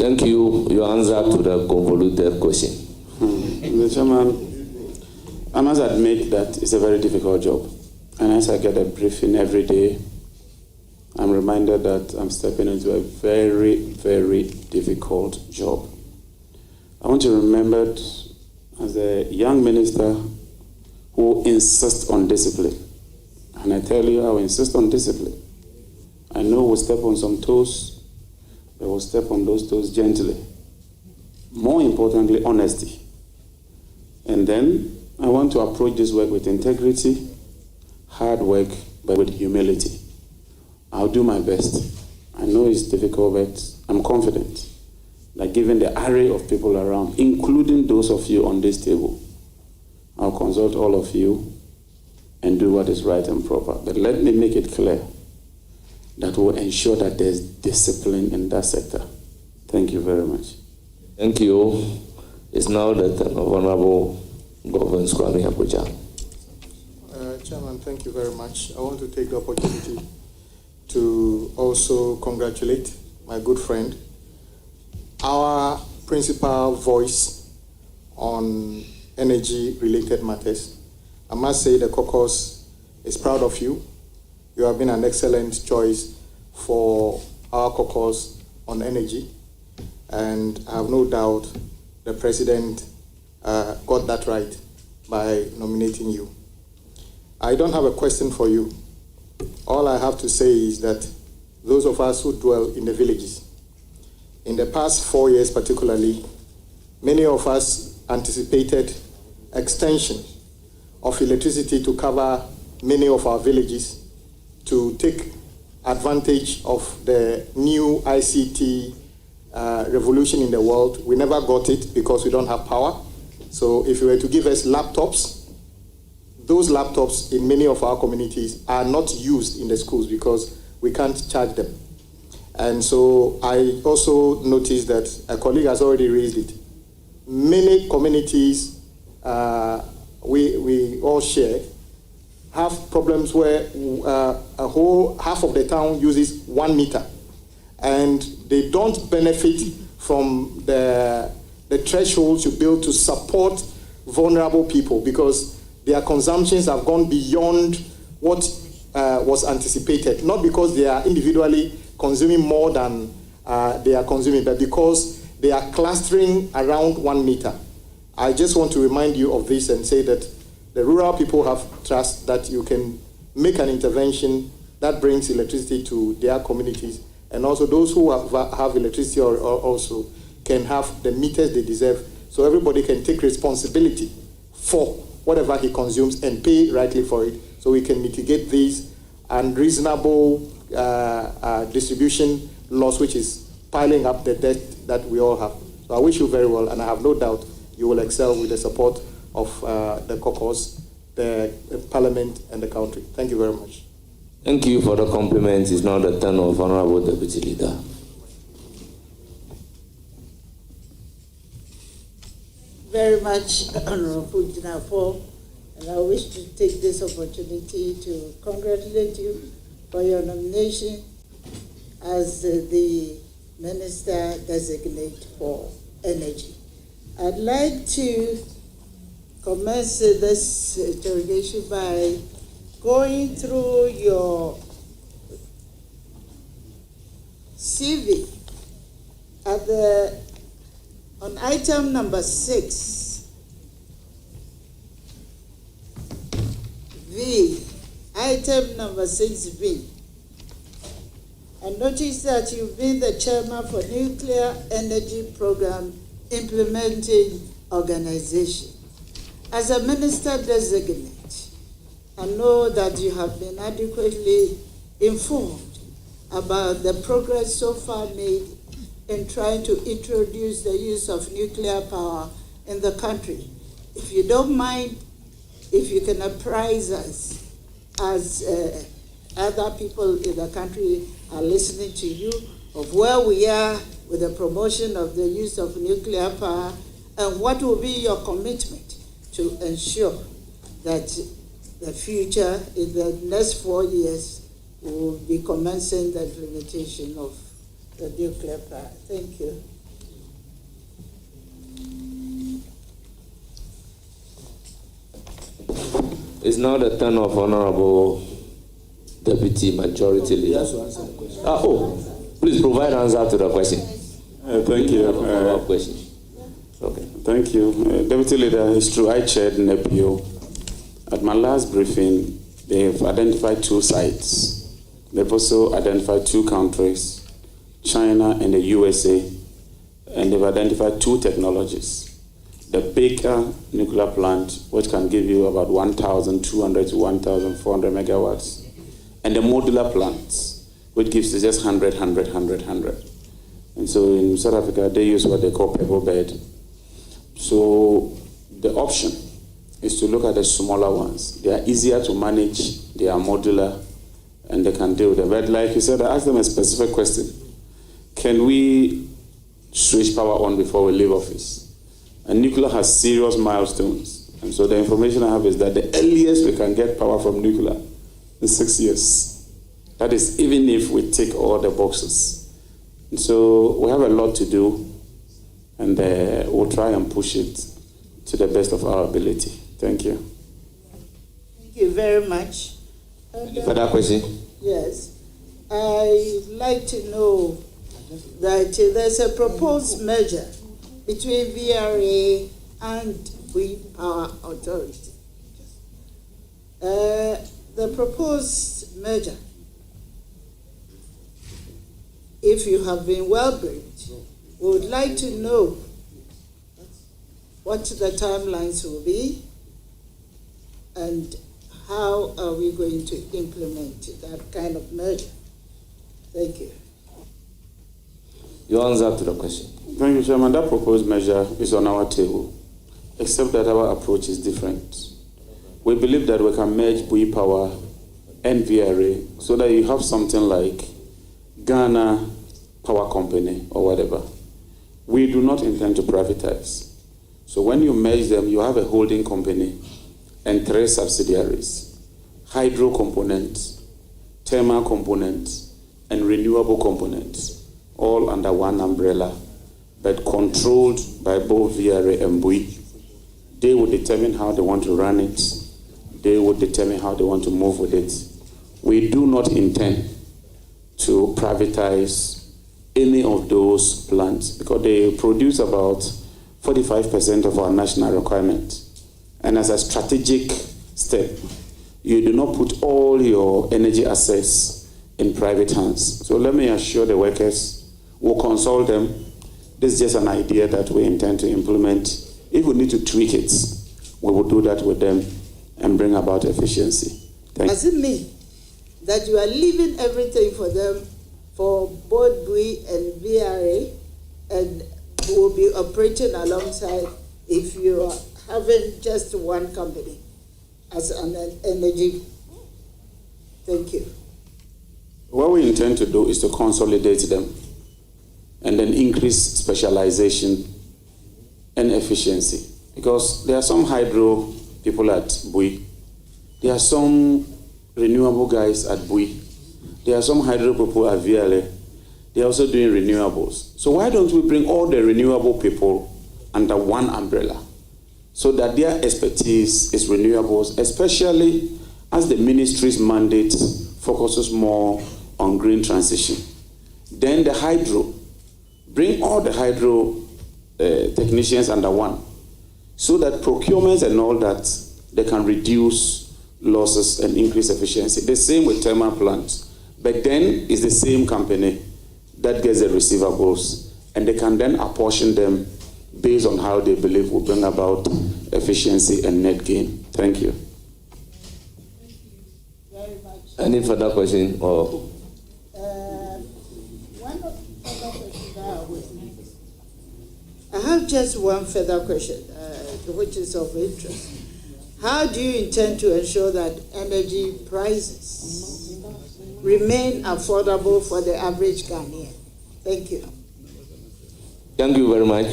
Thank you. Your answer to the convoluted question. The Chairman, I must admit that it's a very difficult job. And as I get a briefing every day, I'm reminded that I'm stepping into a very, very difficult job. I want to be remembered as a young minister who insists on discipline. And I tell you, I will insist on discipline. I know we'll step on some toes, but we'll step on those toes gently. More importantly, honesty. And then I want to approach this work with integrity, hard work, but with humility. I'll do my best. I know it's difficult, but I'm confident that given the array of people around, including those of you on this table, I'll consult all of you and do what is right and proper. But let me make it clear that will ensure that there's discipline in that sector. Thank you very much. Thank you. It's now the turn of Honorable Governor Kwame Abuja. Chairman, thank you very much. I want to take the opportunity to also congratulate my good friend, our principal voice on energy-related matters. I must say the caucus is proud of you. You have been an excellent choice for our caucus on energy, and I have no doubt the President got that right by nominating you. I don't have a question for you. All I have to say is that those of us who dwell in the villages, in the past 4 years particularly, many of us anticipated extension of electricity to cover many of our villages to take advantage of the new ICT revolution in the world. We never got it because we don't have power. So if you were to give us laptops, those laptops in many of our communities are not used in the schools because we can't charge them. And so I also noticed that a colleague has already raised it. Many communities we all share have problems where a whole half of the town uses 1 meter, and they don't benefit from the thresholds you build to support vulnerable people because their consumptions have gone beyond what was anticipated, not because they are individually consuming more than they are consuming, but because they are clustering around 1 meter. I just want to remind you of this and say that the rural people have trust that you can make an intervention that brings electricity to their communities, and also those who have electricity also can have the meters they deserve, so everybody can take responsibility for whatever he consumes and pay rightly for it, so we can mitigate these unreasonable distribution loss, which is piling up the debt that we all have. So I wish you very well, and I have no doubt you will excel with the support of the caucus, the Parliament, and the country. Thank you very much. Thank you for the compliments. It's now the turn of Honorable Deputy Leader. Very much, Honorable Jinapor, and I wish to take this opportunity to congratulate you for your nomination as the Minister Designate for Energy. I'd like to commence this interrogation by going through your CV on item number 6, item number 6B. I noticed that you've been the chairman for Nuclear Energy Program Implementing Organization. As a minister designate, I know that you have been adequately informed about the progress so far made in trying to introduce the use of nuclear power in the country. If you don't mind, if you can apprise us as other people in the country are listening to you of where we are with the promotion of the use of nuclear power, and what will be your commitment to ensure that the future in the next 4 years will be commencing the implementation of the nuclear power. Thank you. It's now the turn of Honorable Deputy Majority Leader. Please provide answer to the question. Thank you. Question. Okay. Thank you. Deputy Leader, it's true, I chaired NEPIO. At my last briefing, they've identified 2 sites. They've also identified 2 countries, China and the USA, and they've identified 2 technologies. The Baker nuclear plant, which can give you about 1,200 to 1,400 megawatts, and the modular plants, which gives you just 100. And so in South Africa, they use what they call pebble bed. So the option is to look at the smaller ones. They are easier to manage, they are modular, and they can deal with them. But like you said, I asked them a specific question. Can we switch power on before we leave office? And nuclear has serious milestones. And so the information I have is that the earliest we can get power from nuclear is 6 years. That is even if we tick all the boxes. And so we have a lot to do, and we'll try and push it to the best of our ability. Thank you. Thank you very much. Further question? Yes. I'd like to know that there's a proposed merger between VRA and We Power Authority. The proposed merger, if you have been well briefed, we would like to know what the timelines will be and how are we going to implement that kind of merger. Thank you. Your answer to the question. Thank you, Chairman. That proposed measure is on our table, except that our approach is different. We believe that we can merge Bui Power and VRA so that you have something like Ghana Power Company or whatever. We do not intend to privatize. So when you merge them, you have a holding company and 3 subsidiaries: hydro components, thermal components, and renewable components, all under one umbrella, but controlled by both VRA and Bui. They will determine how they want to run it. They will determine how they want to move with it. We do not intend to privatize any of those plants because they produce about 45% of our national requirement. And as a strategic step, you do not put all your energy assets in private hands. So let me assure the workers, we'll consult them. This is just an idea that we intend to implement. If we need to tweak it, we will do that with them and bring about efficiency. Does it mean that you are leaving everything for them, for both Bui and VRA, and will be operating alongside if you are having just one company as an energy? Thank you. What we intend to do is to consolidate them and then increase specialization and efficiency. Because there are some hydro people at Bui, there are some renewable guys at Bui, there are some hydro people at VLA, they are also doing renewables. So why don't we bring all the renewable people under one umbrella so that their expertise is renewables, especially as the ministry's mandate focuses more on green transition. Then the hydro, bring all the hydro technicians under one so that procurements and all that, they can reduce losses and increase efficiency. The same with thermal plants. But then it's the same company that gets the receivables, and they can then apportion them based on how they believe will bring about efficiency and net gain. Thank you. Thank you very much. Any further question? Or One further question I have just one further question, which is of interest. How do you intend to ensure that energy prices remain affordable for the average Ghanaian? Thank you. Thank you very much.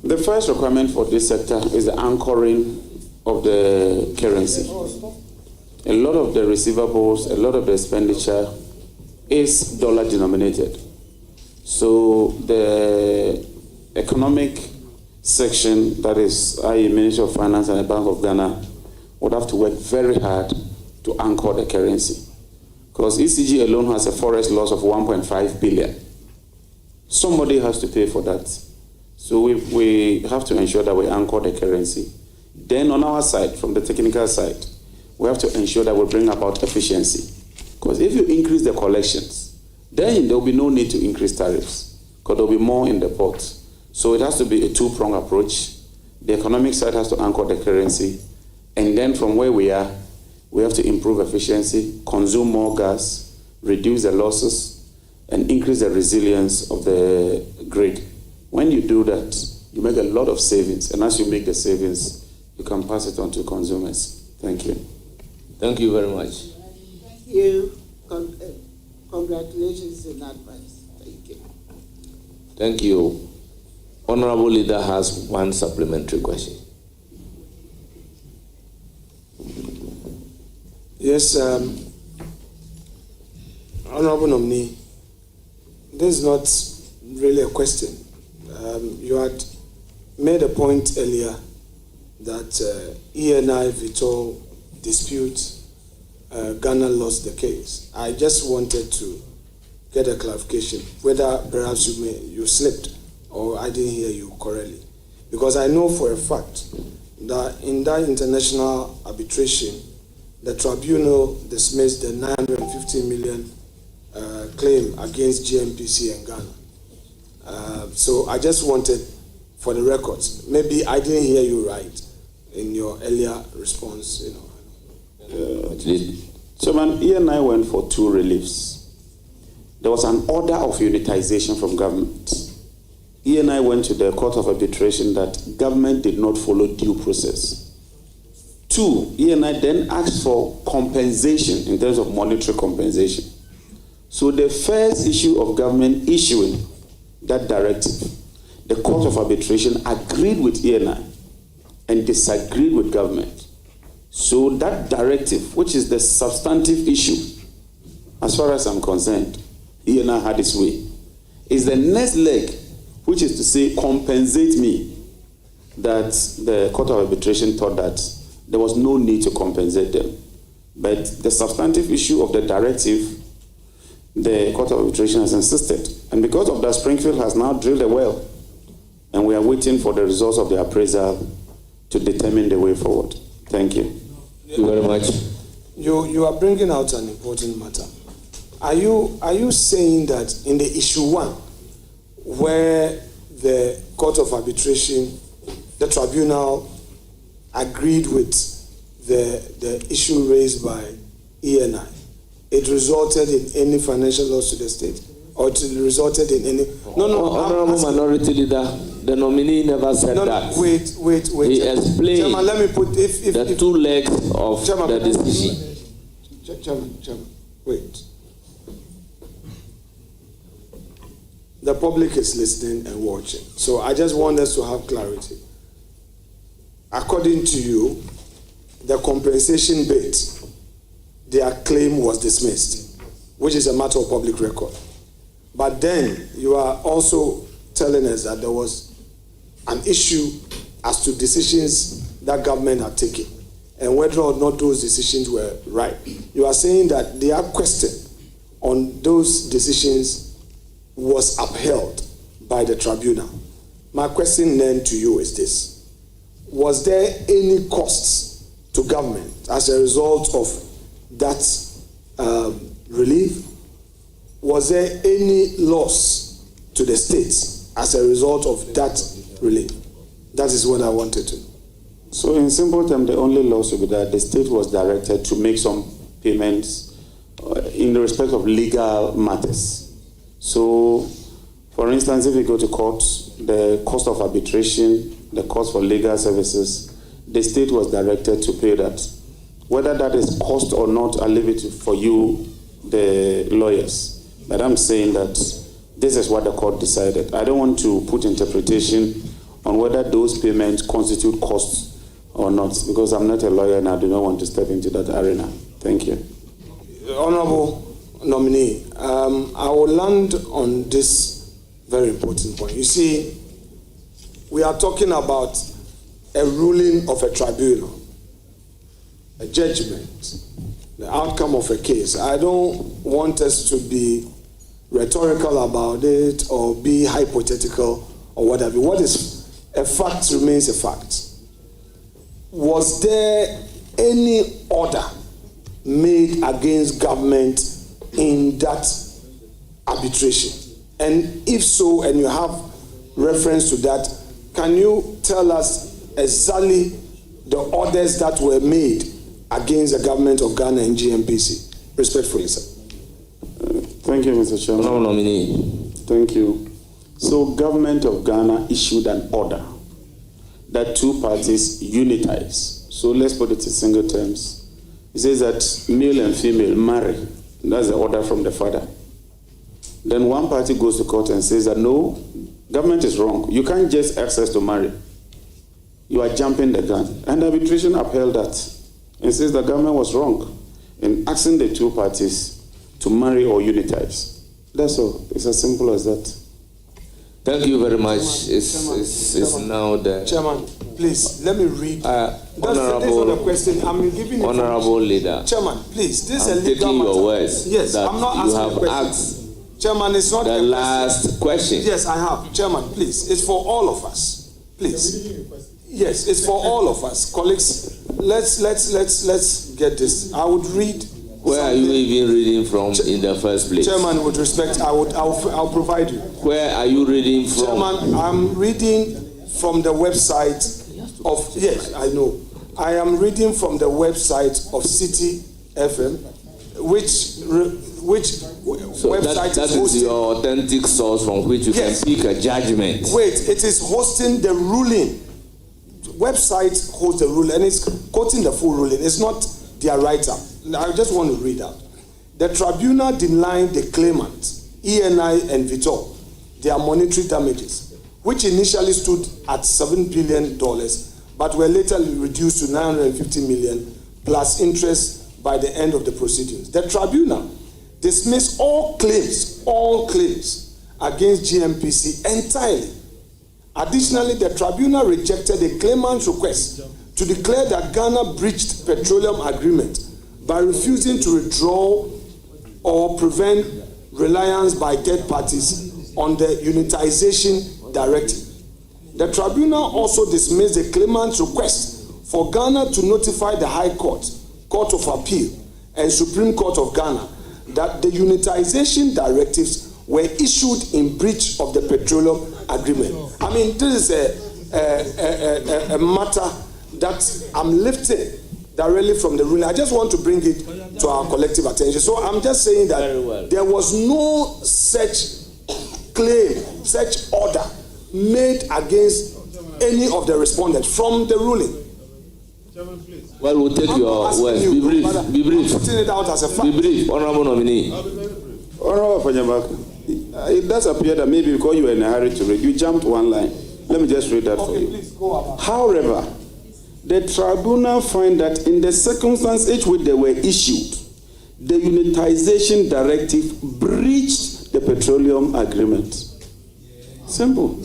The first requirement for this sector is the anchoring of the currency. A lot of the receivables, a lot of the expenditure is dollar denominated. So the economic section, that is i.e. Ministry of Finance and the Bank of Ghana, would have to work very hard to anchor the currency. Because ECG alone has a forex loss of 1.5 billion. Somebody has to pay for that. So we have to ensure that we anchor the currency. Then on our side, from the technical side, we have to ensure that we bring about efficiency. Because if you increase the collections, then there will be no need to increase tariffs, because there will be more in the pot. So it has to be a two-pronged approach. The economic side has to anchor the currency, and then from where we are, we have to improve efficiency, consume more gas, reduce the losses, and increase the resilience of the grid. When you do that, you make a lot of savings, and as you make the savings, you can pass it on to consumers. Thank you. Thank you very much. Thank you. Congratulations in advance. Thank you. Thank you. Honorable Leader has one supplementary question. Yes, Honorable Nominee, this is not really a question. You had made a point earlier that ENI Vitol dispute, Ghana lost the case. I just wanted to get a clarification whether perhaps you slipped or I didn't hear you correctly. Because I know for a fact that in that international arbitration, the tribunal dismissed the 950 million claim against GMPC and Ghana. So I just wanted, for the records, maybe I didn't hear you right in your earlier response. Chairman, ENI went for two reliefs. There was an order of unitization from government. ENI went to the Court of Arbitration that government did not follow due process. Two, ENI then asked for compensation in terms of monetary compensation. So the first issue of government issuing that directive, the Court of Arbitration agreed with ENI and disagreed with government. So that directive, which is the substantive issue, as far as I'm concerned, ENI had its way, is the next leg, which is to say compensate me, that the Court of Arbitration thought that there was no need to compensate them. But the substantive issue of the directive, the Court of Arbitration has insisted. And because of that, Springfield has now drilled a well, and we are waiting for the results of the appraisal to determine the way forward. Thank you. Thank you very much. You are bringing out an important matter. Are you saying that in the issue one, where the Court of Arbitration, the tribunal agreed with the issue raised by ENI, it resulted in any financial loss to the state, or it resulted in any? No. Honorable Minority Leader, the nominee never said that. Wait. He explained Chairman, let me put the two legs of Chairman, the decision. Chairman, wait. The public is listening and watching, so I just want us to have clarity. According to you, the compensation bit, their claim was dismissed, which is a matter of public record. But then you are also telling us that there was an issue as to decisions that government had taken and whether or not those decisions were right. You are saying that their question on those decisions was upheld by the tribunal. My question then to you is this: was there any costs to government as a result of that relief? Was there any loss to the states as a result of that relief? That is what I wanted to know. So in simple terms, the only loss would be that the state was directed to make some payments in the respect of legal matters. So, for instance, if you go to court, the cost of arbitration, the cost for legal services, the state was directed to pay that. Whether that is cost or not, I'll leave it for you, the lawyers. But I'm saying that this is what the court decided. I don't want to put interpretation on whether those payments constitute costs or not, because I'm not a lawyer and I do not want to step into that arena. Thank you. Honorable Nominee, I will land on this very important point. You see, we are talking about a ruling of a tribunal. a judgment, the outcome of a case. I don't want us to be rhetorical about it or be hypothetical or whatever. What is a fact remains a fact. Was there any order made against government in that arbitration? And if so, and you have reference to that, can you tell us exactly the orders that were made against the government of Ghana and GMPC? Respectfully, sir. Thank you, Mr. Chairman. Honorable nominee. Thank you. So, government of Ghana issued an order that two parties unitize. So let's put it in single terms. It says that male and female marry. That's the order from the father. Then one party goes to court and says that no, government is wrong. You can't just ask us to marry. You are jumping the gun. And arbitration upheld that and says the government was wrong in asking the two parties to marry or unitize. That's all. It's as simple as that. Thank you very much. It's now the Chairman, please let me read. Honorable, that's the question. I'm giving Honorable Leader. Chairman, please. This is a I'm legal taking matter. your words. Yes, that I'm not you asking have a question. asked Chairman, it's not the a last question. Yes, I have. Chairman, please. It's for all of us. Please. Yes, it's for all of us. Colleagues, let's get this. I would read. Where are you even reading from in the first place? Chairman, with respect, I'll provide you. Where are you reading from? Chairman, I'm reading from the website of, yes, I know. I am reading from the website of City FM, which So website that is your authentic source from which you Yes. can pick a judgment. Wait, it is hosting the ruling. Website hosts the ruling, and it's quoting the full ruling. It's not their write-up. I just want to read out. The tribunal denied the claimant, ENI and Vitor, their monetary damages, which initially stood at $7 billion, but were later reduced to $950 million plus interest by the end of the proceedings. The tribunal dismissed all claims against GMPC entirely. Additionally, the tribunal rejected the claimant's request to declare that Ghana breached petroleum agreement by refusing to withdraw or prevent reliance by third parties on the unitization directive. The tribunal also dismissed the claimant's request for Ghana to notify the High Court, Court of Appeal, and Supreme Court of Ghana that the unitization directives were issued in breach of the petroleum agreement. I mean, this is a matter that I'm lifting directly from the ruling. I just want to bring it to our collective attention. So I'm just saying that there was no such claim, such order made against any of the respondents from the ruling. Well, we'll take your words. Be brief. Be brief. I'm putting it out as a fact. Be brief, Honorable nominee. Honorable Fanyabaka, it does appear that maybe because you were in a hurry to read, you jumped one line. Let me just read that for you. Please go about. However, the tribunal find that in the circumstances in which they were issued, the unitization directive breached the petroleum agreement. Simple.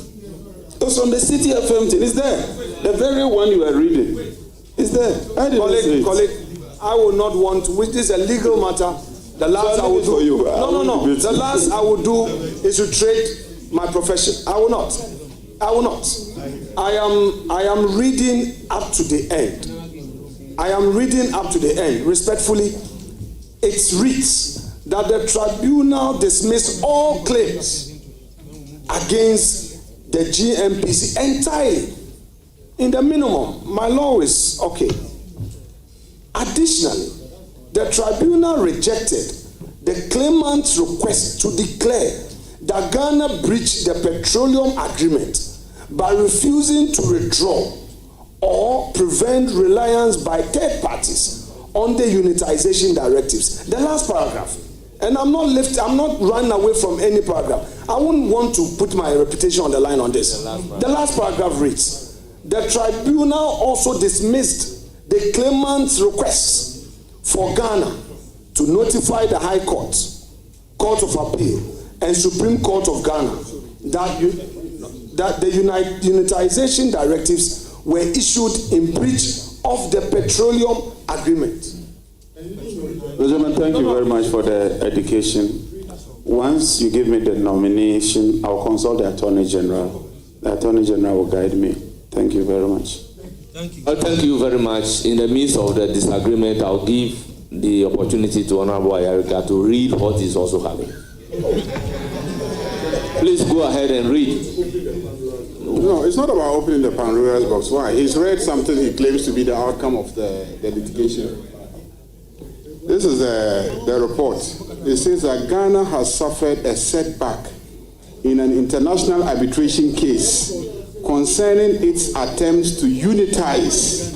It's on the City FM thing. It's there. The very one you are reading. It's there. I didn't say it. Colleague, I will not want to, which is a legal matter. The last I will do. For you. No. The last I will do is to trade my profession. I will not. I am reading up to the end. I am reading up to the end. Respectfully, it reads that the tribunal dismissed all claims against the GMPC entirely. In the minimum, my law is okay. Additionally, the tribunal rejected the claimant's request to declare that Ghana breached the petroleum agreement by refusing to withdraw or prevent reliance by third parties on the unitization directives. The last paragraph, and I'm not running away from any paragraph. I wouldn't want to put my reputation on the line on this. The last paragraph reads, the tribunal also dismissed the claimant's request for Ghana to notify the High Court, Court of Appeal, and Supreme Court of Ghana that the unitization directives were issued in breach of the petroleum agreement. Benjamin, thank you very much for the education. Once you give me the nomination, I'll consult the Attorney General. The Attorney General will guide me. Thank you very much. Thank you. Thank you very much. In the midst of the disagreement, I'll give the opportunity to Honorable Ayarika to read what is also having. Please go ahead and read. No, it's not about opening the Pandora's box. Why? He's read something he claims to be the outcome of the litigation. This is the report. It says that Ghana has suffered a setback in an international arbitration case concerning its attempts to unitize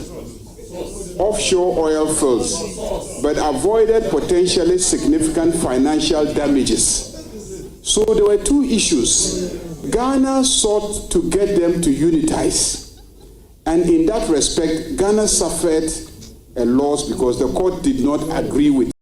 offshore oil fields, but avoided potentially significant financial damages. So there were two issues. Ghana sought to get them to unitize, and in that respect, Ghana suffered a loss because the court did not agree with